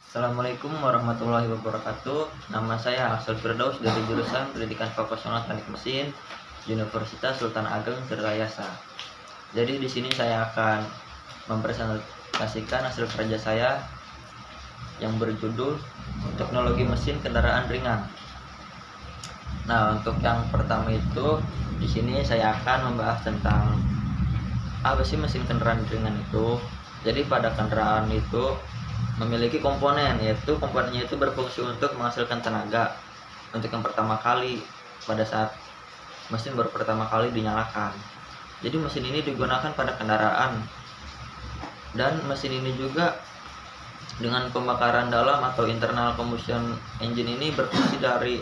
Assalamualaikum warahmatullahi wabarakatuh. Nama saya Ahsan Firdaus dari jurusan Pendidikan Vokasional Teknik Mesin Universitas Sultan Ageng Tirtayasa. Jadi di sini saya akan mempresentasikan hasil kerja saya yang berjudul Teknologi Mesin Kendaraan Ringan. Nah, untuk yang pertama itu di sini saya akan membahas tentang apa sih mesin kendaraan ringan itu. Jadi pada kendaraan itu memiliki komponen, yaitu komponennya itu berfungsi untuk menghasilkan tenaga untuk yang pertama kali pada saat mesin baru pertama kali dinyalakan. Jadi mesin ini digunakan pada kendaraan, dan mesin ini juga dengan pembakaran dalam atau internal combustion engine ini berfungsi dari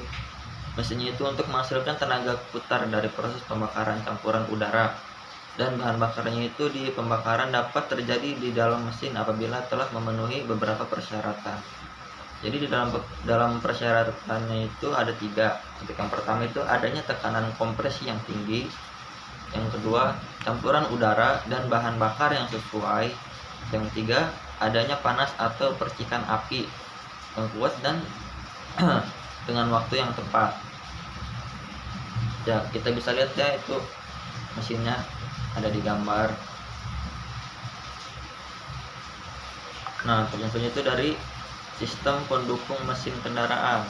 mesinnya itu untuk menghasilkan tenaga putar dari proses pembakaran campuran udara, dan bahan bakarnya itu di pembakaran dapat terjadi di dalam mesin apabila telah memenuhi beberapa persyaratan. Jadi di dalam persyaratannya itu ada 3. Untuk yang pertama itu adanya tekanan kompresi yang tinggi, yang kedua campuran udara dan bahan bakar yang sesuai, yang ketiga adanya panas atau percikan api yang kuat dan dengan waktu yang tepat. Ya, kita bisa lihat ya, itu mesinnya ada di gambar. Nah, tentunya itu dari sistem pendukung mesin kendaraan.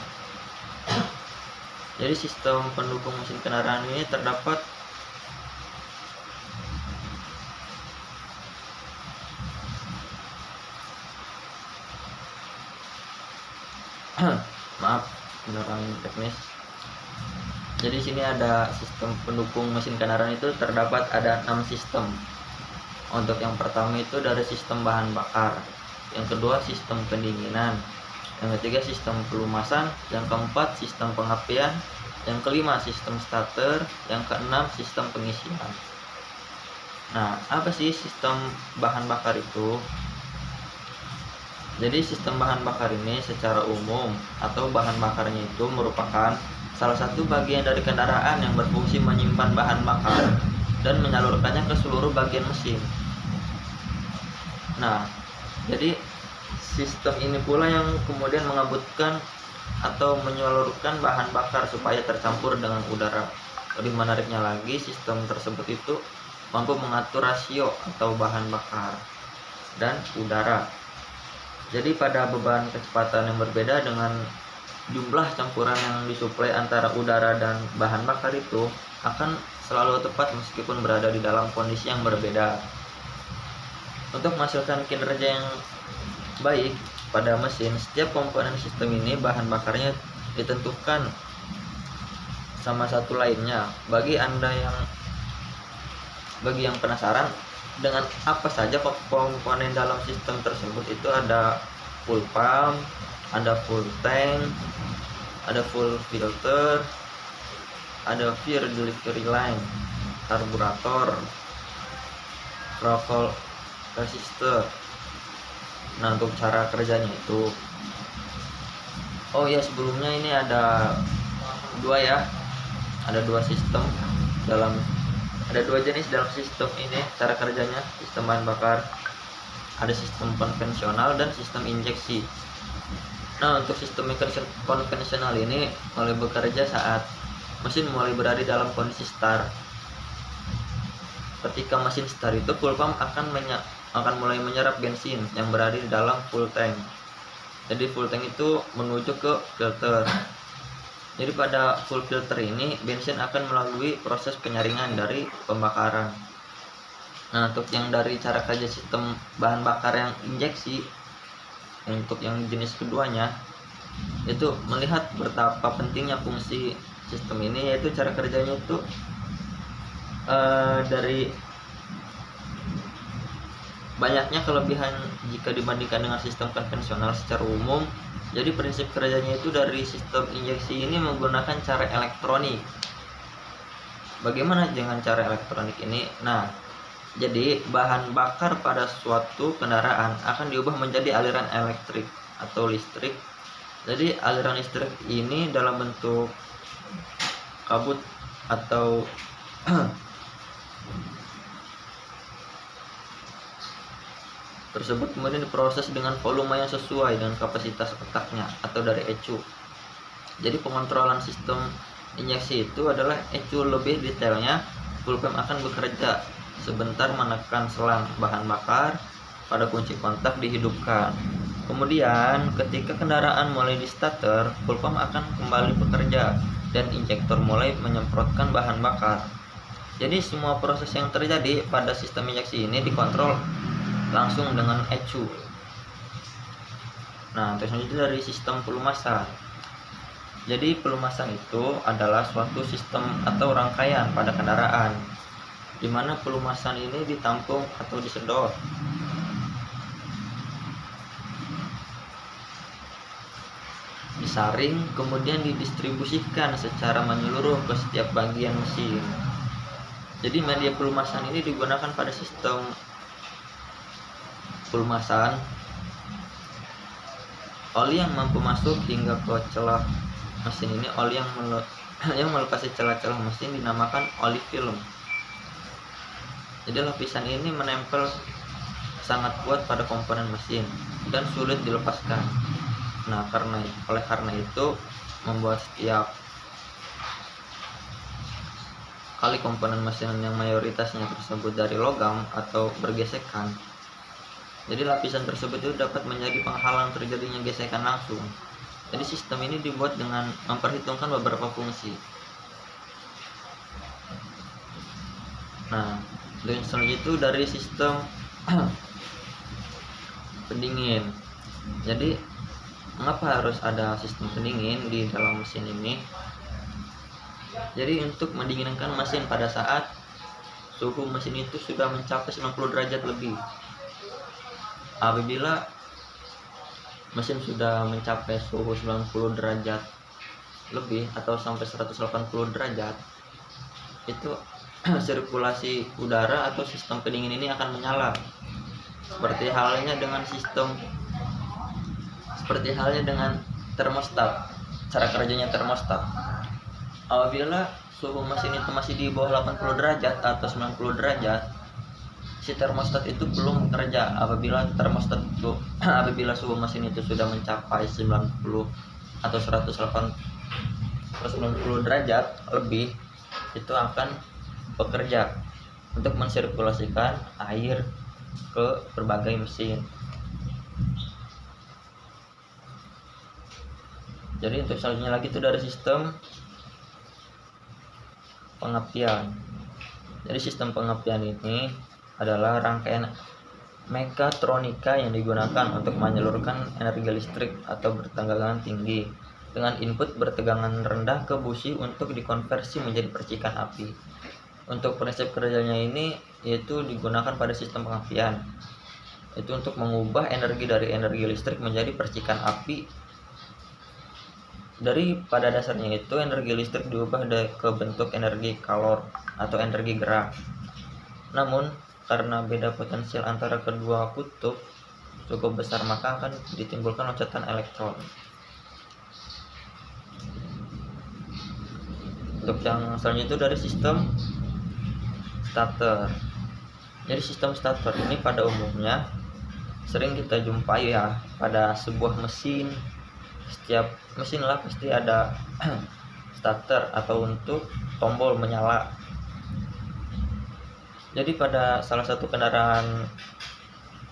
Jadi sistem pendukung mesin kendaraan ini terdapat maaf, kendaraan teknis. Jadi sini ada sistem pendukung mesin kendaraan itu terdapat ada 6 sistem. Untuk yang pertama itu dari sistem bahan bakar, yang kedua sistem pendinginan, yang ketiga sistem pelumasan, yang keempat sistem pengapian, yang kelima sistem starter, yang keenam sistem pengisian. Nah, apa sih sistem bahan bakar itu? Jadi sistem bahan bakar ini secara umum atau bahan bakarnya itu merupakan salah satu bagian dari kendaraan yang berfungsi menyimpan bahan bakar dan menyalurkannya ke seluruh bagian mesin. Nah, jadi sistem ini pula yang kemudian mengabutkan atau menyalurkan bahan bakar supaya tercampur dengan udara. Lebih menariknya lagi, sistem tersebut itu mampu mengatur rasio atau bahan bakar dan udara. Jadi pada beban kecepatan yang berbeda dengan jumlah campuran yang disuplai antara udara dan bahan bakar itu akan selalu tepat meskipun berada di dalam kondisi yang berbeda. Untuk menghasilkan kinerja yang baik pada mesin, setiap komponen sistem ini bahan bakarnya ditentukan sama satu lainnya. Bagi yang penasaran dengan apa saja komponen dalam sistem tersebut, itu ada full pump, ada full tank, ada full filter, ada fuel delivery line, karburator, throttle resistor. Nah, untuk cara kerjanya itu, oh ya, sebelumnya ini ada 2 ya, ada 2 sistem ada 2 jenis dalam sistem ini. Cara kerjanya, sistem bahan bakar ada sistem konvensional dan sistem injeksi. Nah, untuk sistem konvensional ini mulai bekerja saat mesin mulai berada dalam kondisi start. Ketika mesin start itu, full pump akan mulai menyerap bensin yang berada di dalam full tank. Jadi full tank itu menuju ke filter. Jadi pada full filter ini bensin akan melalui proses penyaringan dari pembakaran. Nah, untuk yang dari cara kerja sistem bahan bakar yang injeksi, untuk yang jenis keduanya itu melihat betapa pentingnya fungsi sistem ini, yaitu cara kerjanya itu dari banyaknya kelebihan jika dibandingkan dengan sistem konvensional secara umum. Jadi prinsip kerjanya itu dari sistem injeksi ini menggunakan cara elektronik. Bagaimana dengan cara elektronik ini? Nah, jadi bahan bakar pada suatu kendaraan akan diubah menjadi aliran elektrik atau listrik. Jadi aliran listrik ini dalam bentuk kabut atau tersebut kemudian diproses dengan volume yang sesuai dengan kapasitas otaknya atau dari ECU. Jadi pengontrolan sistem injeksi itu adalah ECU. Lebih detailnya, pulpen akan bekerja sebentar menekan selang bahan bakar pada kunci kontak dihidupkan. Kemudian ketika kendaraan mulai di starter, pulpen akan kembali bekerja dan injektor mulai menyemprotkan bahan bakar. Jadi semua proses yang terjadi pada sistem injeksi ini dikontrol langsung dengan ECU. Nah, terus selanjutnya dari sistem pelumasan. Jadi pelumasan itu adalah suatu sistem atau rangkaian pada kendaraan, di mana pelumasan ini ditampung atau disedot. Disaring, kemudian didistribusikan secara menyeluruh ke setiap bagian mesin. Jadi media pelumasan ini digunakan pada sistem pelumasan. Oli yang mampu masuk hingga ke celah mesin ini, oli yang melepasi celah-celah mesin dinamakan oli film. Jadi lapisan ini menempel sangat kuat pada komponen mesin dan sulit dilepaskan. Nah, oleh karena itu membuat setiap kali komponen mesin yang mayoritasnya tersebut dari logam atau bergesekan, jadi lapisan tersebut itu dapat menjadi penghalang terjadinya gesekan langsung. Jadi sistem ini dibuat dengan memperhitungkan beberapa fungsi. Nah, dan selanjutnya itu dari sistem pendingin. Jadi mengapa harus ada sistem pendingin di dalam mesin ini? Jadi untuk mendinginkan mesin pada saat suhu mesin itu sudah mencapai 90 derajat lebih. Apabila mesin sudah mencapai suhu 90 derajat lebih atau sampai 180 derajat, itu sirkulasi udara atau sistem pendingin ini akan menyala. Seperti halnya dengan termostat. Cara kerjanya termostat. Apabila suhu mesin itu masih di bawah 80 derajat atau 90 derajat, si termostat itu belum bekerja. Apabila suhu mesin itu sudah mencapai 90 atau 190 derajat lebih, itu akan bekerja untuk mensirkulasikan air ke berbagai mesin. Jadi untuk selanjutnya lagi itu dari sistem pengapian. Jadi sistem pengapian ini adalah rangkaian mekatronika yang digunakan untuk menyalurkan energi listrik atau bertegangan tinggi dengan input bertegangan rendah ke busi untuk dikonversi menjadi percikan api. Untuk prinsip kerjanya ini yaitu digunakan pada sistem pengapian, itu untuk mengubah energi dari energi listrik menjadi percikan api. Pada dasarnya itu energi listrik diubah ke bentuk energi kalor atau energi gerak. Namun karena beda potensial antara kedua kutub cukup besar, maka akan ditimbulkan loncatan elektron. Untuk yang selanjutnya itu dari sistem starter. Jadi sistem starter ini pada umumnya sering kita jumpai ya pada sebuah mesin. Setiap mesin lah pasti ada starter atau untuk tombol menyala. Jadi pada salah satu kendaraan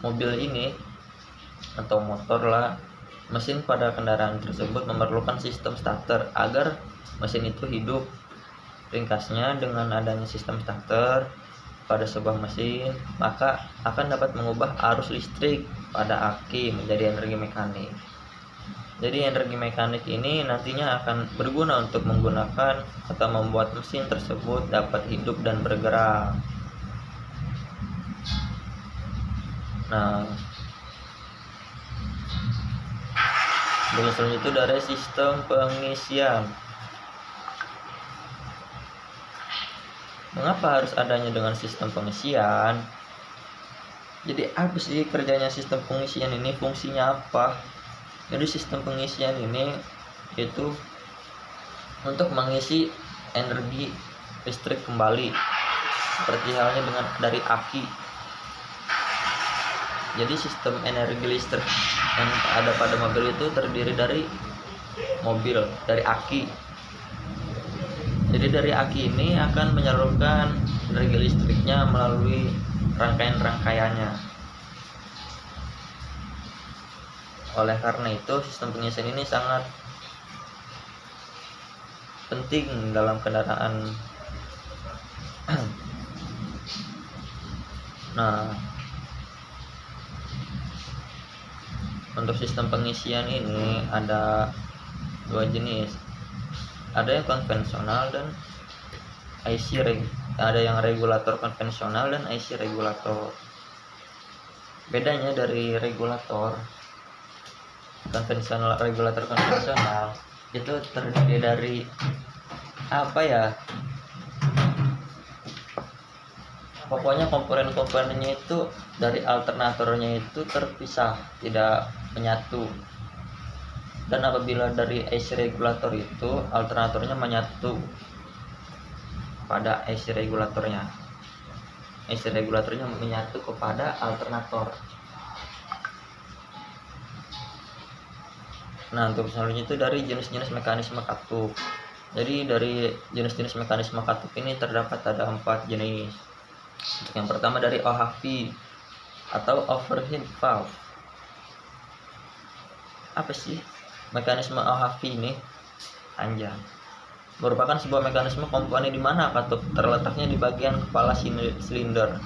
mobil ini atau motor lah, mesin pada kendaraan tersebut memerlukan sistem starter agar mesin itu hidup. Ringkasnya, dengan adanya sistem starter pada sebuah mesin, maka akan dapat mengubah arus listrik pada aki menjadi energi mekanik. Jadi energi mekanik ini nantinya akan berguna untuk menggunakan atau membuat mesin tersebut dapat hidup dan bergerak. Nah, selanjutnya itu dari sistem pengisian. Mengapa harus adanya dengan sistem pengisian? Jadi apa sih kerjanya sistem pengisian ini? Fungsinya apa? Jadi sistem pengisian ini itu untuk mengisi energi listrik kembali, seperti halnya dengan dari aki. Jadi sistem energi listrik yang ada pada mobil itu terdiri dari aki. Jadi dari aki ini akan menyalurkan energi listriknya melalui rangkaian-rangkaiannya. Oleh karena itu, sistem pengisian ini sangat penting dalam kendaraan. Nah, untuk sistem pengisian ini ada dua jenis. Ada yang konvensional dan ada yang regulator konvensional dan IC regulator. Bedanya dari regulator konvensional, regulator konvensional itu terdiri dari pokoknya komponen-komponennya itu dari alternatornya itu terpisah, tidak menyatu. Dan apabila dari IC regulator itu alternatornya menyatu pada IC regulatornya. IC regulatornya menyatu kepada alternator. Nah, untuk selanjutnya itu dari jenis-jenis mekanisme katup. Jadi dari jenis-jenis mekanisme katup ini terdapat ada 4 jenis. Yang pertama dari OHV atau overhead valve. Apa sih mekanisme OHV ini? Merupakan sebuah mekanisme komponen di mana katup terletaknya di bagian kepala silinder,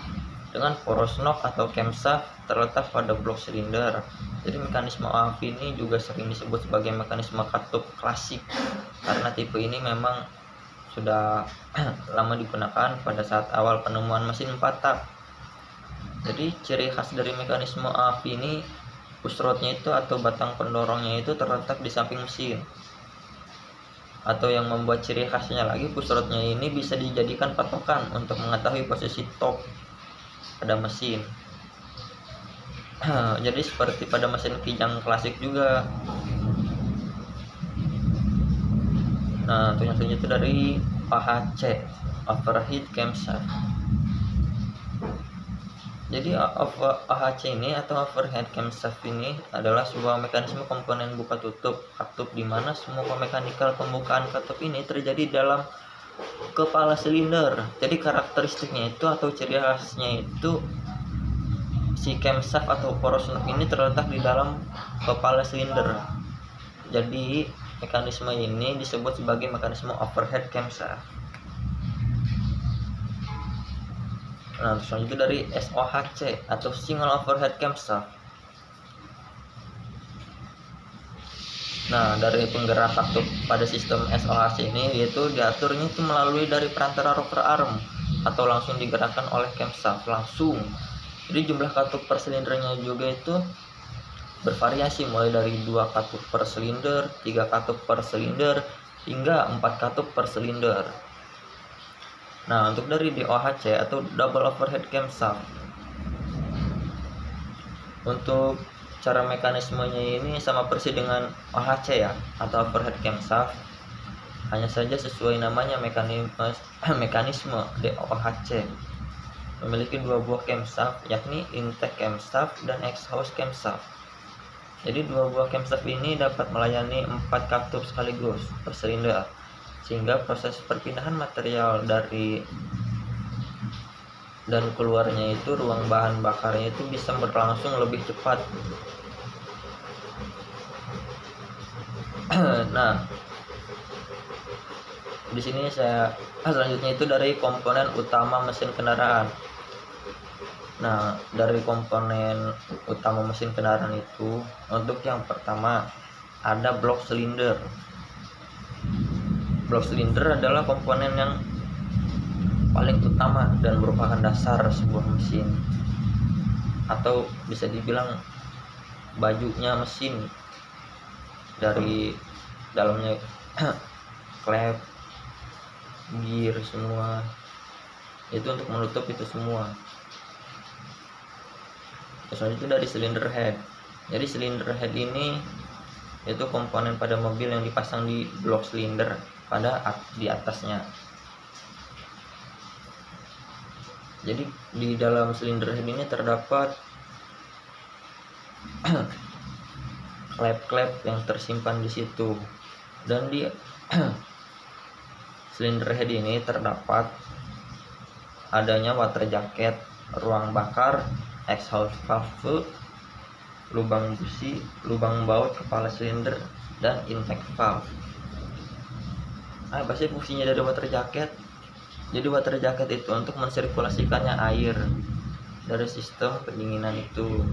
dengan poros nok atau camshaft terletak pada blok silinder. Jadi mekanisme OHV ini juga sering disebut sebagai mekanisme katup klasik karena tipe ini memang sudah lama digunakan pada saat awal penemuan mesin 4 tak. Jadi ciri khas dari mekanisme OHV ini, pushrodnya itu atau batang pendorongnya itu terletak di samping mesin. Atau yang membuat ciri khasnya lagi, pushrodnya ini bisa dijadikan patokan untuk mengetahui posisi top pada mesin. Jadi seperti pada mesin kijang klasik juga. Nah, untuk yang selanjutnya itu dari OHC, overhead camshaft. Jadi OHC ini atau overhead camshaft ini adalah sebuah mekanisme komponen buka tutup katup di mana semua mekanikal pembukaan katup ini terjadi dalam kepala silinder. Jadi karakteristiknya itu atau ciri khasnya itu si camshaft atau poros nok ini terletak di dalam kepala silinder. Jadi mekanisme ini disebut sebagai mekanisme overhead camshaft. Nah, selanjutnya dari SOHC atau single overhead camshaft. Nah, dari penggerak katup pada sistem SOHC ini yaitu diaturnya itu melalui dari perantara rocker arm atau langsung digerakkan oleh camshaft langsung. Jadi jumlah katup per silindernya juga itu bervariasi mulai dari 2 katup per silinder, 3 katup per silinder, hingga 4 katup per silinder. Nah, untuk dari DOHC atau double overhead camshaft, untuk cara mekanismenya ini sama persis dengan OHC ya, atau overhead camshaft, hanya saja sesuai namanya mekanisme DOHC memiliki 2 buah camshaft, yakni intake camshaft dan exhaust camshaft. Jadi 2 buah camshaft ini dapat melayani 4 katup sekaligus per silinder, sehingga proses perpindahan material dari dan keluarnya itu ruang bahan bakarnya itu bisa berlangsung lebih cepat. Nah, di sini selanjutnya itu dari komponen utama mesin kendaraan. Nah, dari komponen utama mesin kendaraan itu, untuk yang pertama ada blok silinder. Blok silinder adalah komponen yang paling utama dan merupakan dasar sebuah mesin, atau bisa dibilang bajunya mesin. Dari dalamnya klep, gear, semua itu untuk menutup itu semua. Selanjutnya dari cylinder head. Jadi cylinder head ini itu komponen pada mobil yang dipasang di blok silinder di atasnya. Jadi di dalam cylinder head ini terdapat klep-klep yang tersimpan di situ. Dan di silinder head ini terdapat adanya water jacket, ruang bakar, exhaust valve, lubang busi, lubang baut kepala silinder, dan intake valve. Apa sih fungsinya dari water jacket? Jadi water jacket itu untuk mensirkulasikannya air dari sistem pendinginan itu.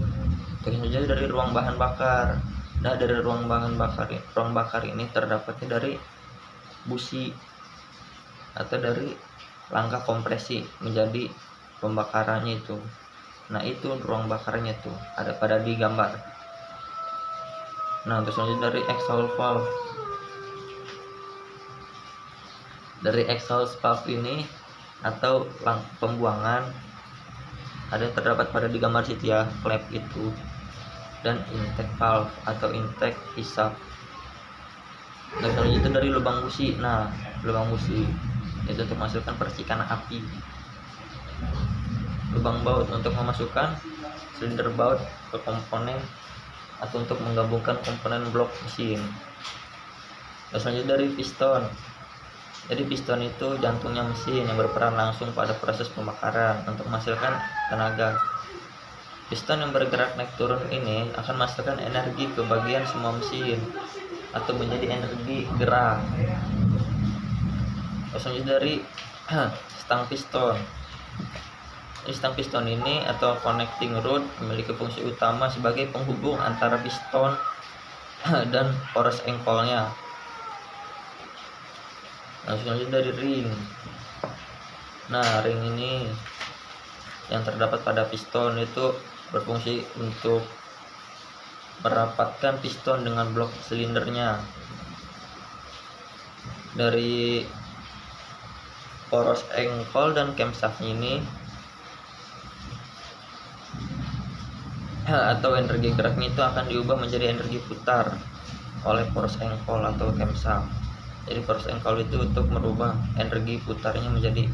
Terus saja dari ruang bahan bakar. Nah, dari ruang bakar ini terdapatnya dari busi atau dari langkah kompresi menjadi pembakarannya itu. Nah, itu ruang bakarnya tuh ada pada di gambar. Nah, terus selanjutnya dari exhaust valve. Dari exhaust valve ini atau pembuangan ada yang terdapat pada di gambar situ ya, klep itu. Dan intake valve atau intake hisap. Dan selanjutnya dari lubang busi. Nah, lubang busi itu untuk menghasilkan percikan api. Lubang baut untuk memasukkan silinder baut ke komponen atau untuk menggabungkan komponen blok mesin. Dan selanjutnya dari piston. Jadi piston itu jantungnya mesin yang berperan langsung pada proses pembakaran untuk menghasilkan tenaga. Piston yang bergerak naik turun ini akan menghasilkan energi ke bagian semua mesin atau menjadi energi gerak. Selanjutnya dari stang piston. Stang piston ini atau connecting rod memiliki fungsi utama sebagai penghubung antara piston dan poros engkolnya. Selanjutnya dari ring. Nah, ring ini yang terdapat pada piston itu berfungsi untuk merapatkan piston dengan blok silindernya. Dari poros engkol dan camshaft ini atau energi geraknya itu akan diubah menjadi energi putar oleh poros engkol atau camshaft. Jadi poros engkol itu untuk merubah energi putarnya menjadi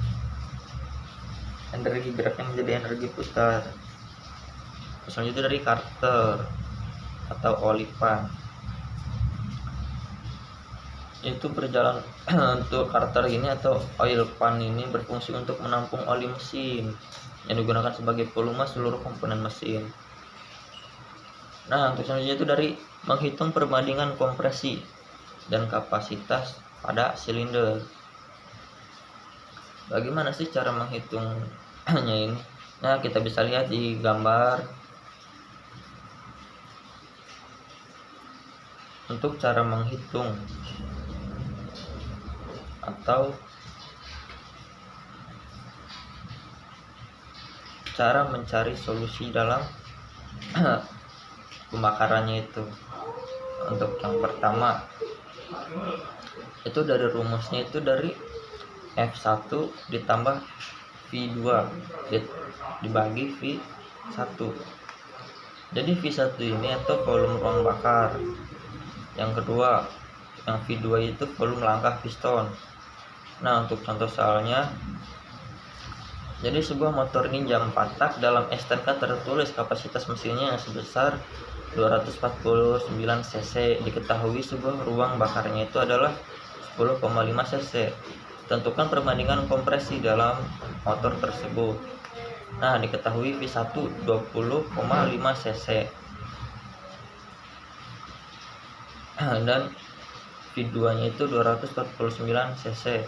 energi geraknya menjadi energi putar. Selanjutnya dari karter atau olipan. Itu berjalan untuk karter ini atau oil pan ini berfungsi untuk menampung oli mesin yang digunakan sebagai volume seluruh komponen mesin. Nah, untuk selanjutnya itu dari menghitung perbandingan kompresi dan kapasitas pada silinder. Bagaimana sih cara menghitungnya ini? Nah, kita bisa lihat di gambar. Untuk cara menghitung atau cara mencari solusi dalam pembakarannya itu. Untuk yang pertama itu dari rumusnya itu dari F1 ditambah V2 dibagi V1. Jadi V1 ini atau volume ruang bakar. Yang kedua, yang V2 itu volume langkah piston. Nah, untuk contoh soalnya, jadi sebuah motor ninja 4 tak dalam STNK tertulis kapasitas mesinnya sebesar 249 cc. Diketahui sebuah ruang bakarnya itu adalah 10,5 cc. Tentukan perbandingan kompresi dalam motor tersebut. Nah, diketahui V1 20,5 cc dan V2 nya itu 249 cc.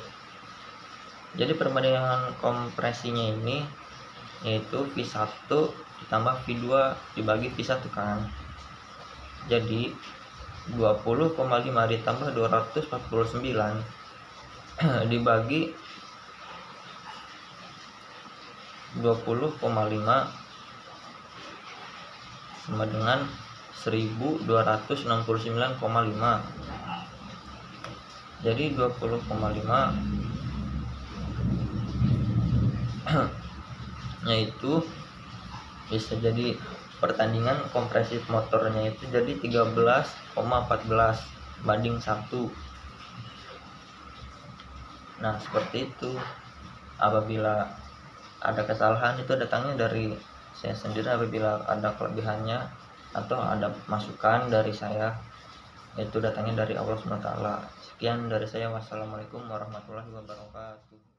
Jadi perbandingan kompresinya ini yaitu V1 ditambah V2 dibagi V1 kan. Jadi 20,5 ditambah 249 dibagi 20,5 sama dengan 1269,5. Jadi 20,5 yaitu bisa jadi pertandingan kompresi motornya itu jadi 13,14 banding 1. Nah, seperti itu. Apabila ada kesalahan itu datangnya dari saya sendiri, apabila ada kelebihannya atau ada masukan dari saya, itu datangnya dari Allah SWT. Sekian dari saya, wassalamualaikum warahmatullahi wabarakatuh.